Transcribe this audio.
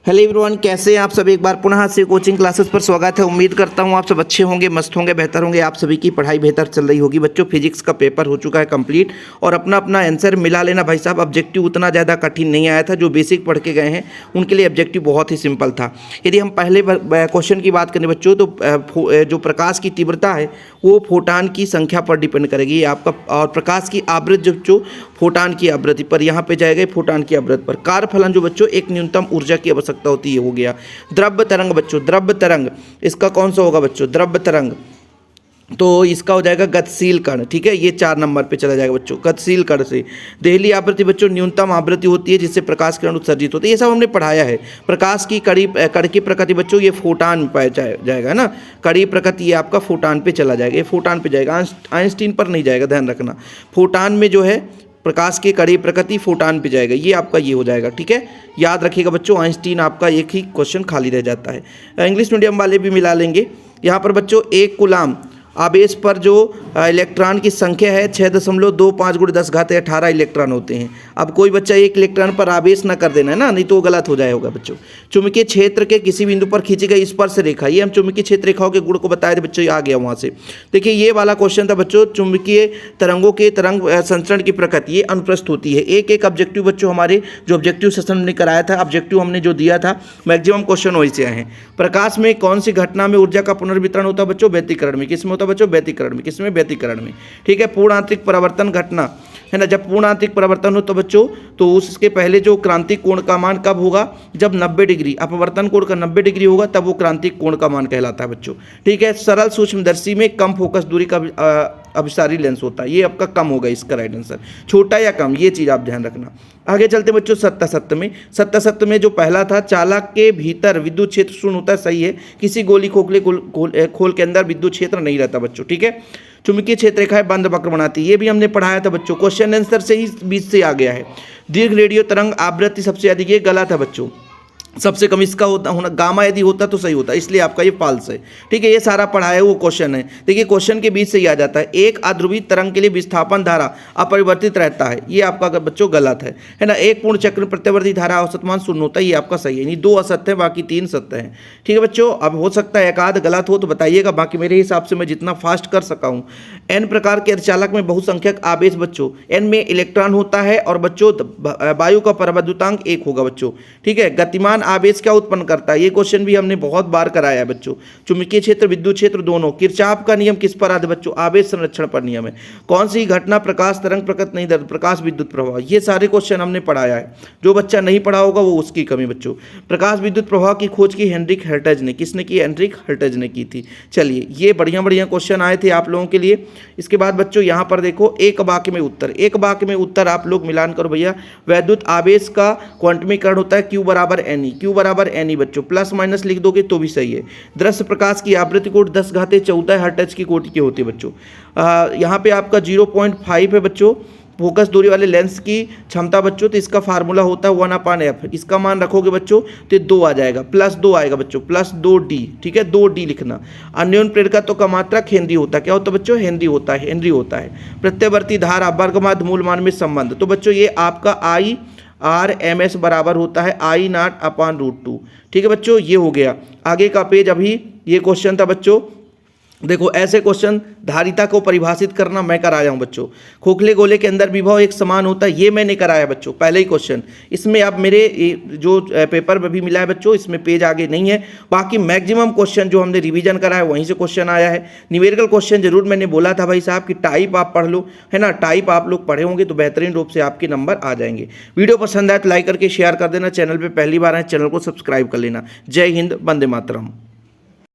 Hello everyone, कैसे हैं आप सब। एक बार पुनः से कोचिंग क्लासेस पर स्वागत है। उम्मीद करता हूं आप सब अच्छे होंगे, मस्त होंगे, बेहतर होंगे। आप सभी की पढ़ाई बेहतर चल रही होगी। बच्चों, फिजिक्स का पेपर हो चुका है कंप्लीट और अपना अपना आंसर मिला लेना भाई साहब। ऑब्जेक्टिव उतना ज़्यादा कठिन नहीं आया था। जो बेसिक पढ़ के गए हैं उनके लिए ऑब्जेक्टिव बहुत ही सिंपल था। यदि हम पहले क्वेश्चन की बात करें बच्चों, तो जो प्रकाश की तीव्रता है वो फोटान की संख्या पर डिपेंड करेगी आपका, और प्रकाश की आवृत्ति जो फोटान की आवृत्ति पर यहाँ पे जाएगा, फोटान की आवृत्ति पर। कार्यफलन जो बच्चों एक न्यूनतम ऊर्जा की आवश्यकता होती है, हो गया। द्रव्य तरंग बच्चों, द्रव्य तरंग इसका कौन सा होगा बच्चों, द्रव्य तरंग, तो इसका हो जाएगा गतिशील कण। ठीक है, ये 4 नंबर पे चला जाएगा बच्चों, गतिशील कण से। देहली आवृत्ति बच्चों न्यूनतम आवृत्ति होती है जिससे प्रकाश किरण उत्सर्जित होती है। ये सब हमने पढ़ाया है। प्रकाश की कण की प्रकृति बच्चों ये फोटान पे जाएगा ना, कड़ी प्रकृति ये आपका फोटान पे चला जाएगा, ये फोटान पे जाएगा, आइंस्टीन पर नहीं जाएगा, ध्यान रखना। फोटान में जो है प्रकाश की कड़ी प्रकृति फोटान पे जाएगा, ये आपका ये हो जाएगा। ठीक है, याद रखिएगा बच्चों, आइंस्टीन आपका एक ही क्वेश्चन खाली रह जाता है। इंग्लिश मीडियम वाले भी मिला लेंगे। यहाँ पर बच्चों एक कूलाम आवेश पर जो इलेक्ट्रॉन की संख्या है 6.25 × 10⁻18 इलेक्ट्रॉन होते हैं। अब कोई बच्चा एक इलेक्ट्रॉन पर आवेश ना कर देना है ना, नहीं तो वो गलत हो जाएगा बच्चों। चुंबकीय क्षेत्र के किसी बिंदु पर खींची गई स्पर्श रेखा, ये हम चुंबकीय क्षेत्र रेखाओं के गुण को बताए थे बच्चों, आ गया वहाँ से। देखिए ये वाला क्वेश्चन था बच्चों, चुंबकीय तरंगों के तरंग संचरण की प्रकृति ये अनुप्रस्थ होती है। एक एक ऑब्जेक्टिव बच्चों हमारे जो ऑब्जेक्टिव सेशन हमने कराया था, ऑब्जेक्टिव हमने जो दिया था मैक्सिमम क्वेश्चन वही से आए हैं। प्रकाश में कौन सी घटना में ऊर्जा का पुनर्वितरण होता है बच्चों, व्यतिकरण में। किसमें होता है बच्चों, व्यतिकरण में। किसमें, व्यतिकरण में। ठीक है, पूर्ण आंतरिक परावर्तन घटना है ना, जब पूर्ण आंतरिक परावर्तन हो तो बच्चों तो उसके पहले जो क्रांतिक कोण का मान कब होगा, जब 90 डिग्री अपवर्तन कोण का 90 डिग्री होगा, तब वो क्रांतिक कोण का मान कहलाता है बच्चों। ठीक है, सरल सूक्ष्मदर्शी में कम फोकस दूरी का अभिसारी लेंस होता है, ये आपका कम होगा इसका राइट आंसर। छोटा या कम, ये चीज़ आप ध्यान रखना। आगे चलते बच्चों सत्य में। सत्य में जो पहला था, चालक के भीतर विद्युत क्षेत्र शून्य होता है, सही है। किसी गोली खोखले खोल के अंदर विद्युत क्षेत्र नहीं रहता बच्चों। ठीक है, चुंबकीय क्षेत्र रेखाएं बंद वक्र बनाती है, ये भी हमने पढ़ाया था बच्चों, क्वेश्चन आंसर से ही बीच से आ गया है। दीर्घ रेडियो तरंग आवृत्ति सबसे अधिक, ये गलत है बच्चों, सबसे कम इसका होना गामा यदि होता तो सही होता, इसलिए आपका ये फाल्स है। ठीक है, ये सारा पढ़ा है वो क्वेश्चन है। देखिए क्वेश्चन के बीच से ही आ जाता है। एक अध्रुवित तरंग के लिए विस्थापन धारा अपरिवर्तित रहता है, ये आपका बच्चों गलत है ना। एक पूर्ण चक्र प्रत्यावर्ती धारा औसत मान शून्य होता है, ये आपका सही है। नहीं, 2 असत्य है, बाकी 3 सत्य हैं। ठीक है बच्चों, अब हो सकता है एक आध गलत हो तो बताइएगा, बाकी मेरे हिसाब से मैं जितना फास्ट कर सका हूँ। एन प्रकार के अर्धचालक में बहुसंख्यक आवेश बच्चों, एन में इलेक्ट्रॉन होता है और बच्चों वायु का परवैद्युतांक 1 होगा बच्चों। ठीक है, गतिमान आवेश क्या उत्पन्न करता है, ये क्वेश्चन भी हमने बहुत बार कराया है बच्चों। चुंबकीय क्षेत्र विद्युत क्षेत्र दोनों। किरचॉफ का नियम किस पर आधारित बच्चों, आवेश संरक्षण पर नियम है। कौन सी घटना प्रकाश तरंग प्रकृति नहीं दर्द, प्रकाश विद्युत प्रवाह। ये सारे क्वेश्चन हमने पढ़ाया है। जो बच्चा नहीं पढ़ा होगा वो उसकी कमी बच्चों। प्रकाश विद्युत प्रवाह की खोज की हेनरिक हर्ट्ज ने, किसने की, हेनरिक हर्ट्ज ने की थी। चलिए ये बढ़िया बढ़िया क्वेश्चन आए थे आप लोगों के लिए। इसके बाद बच्चों यहाँ पर देखो एक वाक्य में उत्तर, एक वाक्य में उत्तर आप लोग मिलान करो भैया। वैद्युत आवेश का क्वांटमीकरण होता है Q बराबर NE, Q बराबर NE बच्चों, प्लस माइनस लिख दोगे तो भी सही है। दृश्य प्रकाश की आवृत्ति कोट 10⁻14 हर्ट्ज की कोटि की होती है बच्चों। यहाँ पे आपका 0.5 है बच्चों फोकस दूरी वाले लेंस की क्षमता बच्चों, तो इसका फार्मूला होता है 1/f। इसका मान रखोगे बच्चों तो 2 आ जाएगा, +2 आएगा बच्चों, +2d। ठीक है, 2d लिखना। अन्योन्य प्रेरकत्व का मात्रक हेनरी होता है, क्या होता है बच्चों, हेनरी होता है, हेनरी होता है। प्रत्यावर्ती धारा वर्गमाध्य मूल मान में संबंध, तो बच्चों ये आपका IRMS बराबर होता है I0/√2। ठीक है बच्चों, ये हो गया। आगे का पेज, अभी ये क्वेश्चन था बच्चों, देखो ऐसे क्वेश्चन धारिता को परिभाषित करना मैं कराया हूँ बच्चों। खोखले गोले के अंदर विभव एक समान होता है, ये मैंने कराया बच्चों, पहले ही क्वेश्चन। इसमें अब मेरे जो पेपर में भी मिला है बच्चों, इसमें पेज आगे नहीं है। बाकी मैक्सिमम क्वेश्चन जो हमने रिवीजन कराया वहीं से क्वेश्चन आया है। न्यूमेरिकल क्वेश्चन जरूर मैंने बोला था भाई साहब कि टाइप आप पढ़ लो, है ना। टाइप आप लोग पढ़े होंगे तो बेहतरीन रूप से आपके नंबर आ जाएंगे। वीडियो पसंद आए तो लाइक करके शेयर कर देना। चैनल पर पहली बार आए चैनल को सब्सक्राइब कर लेना। जय हिंद, वंदे मातरम।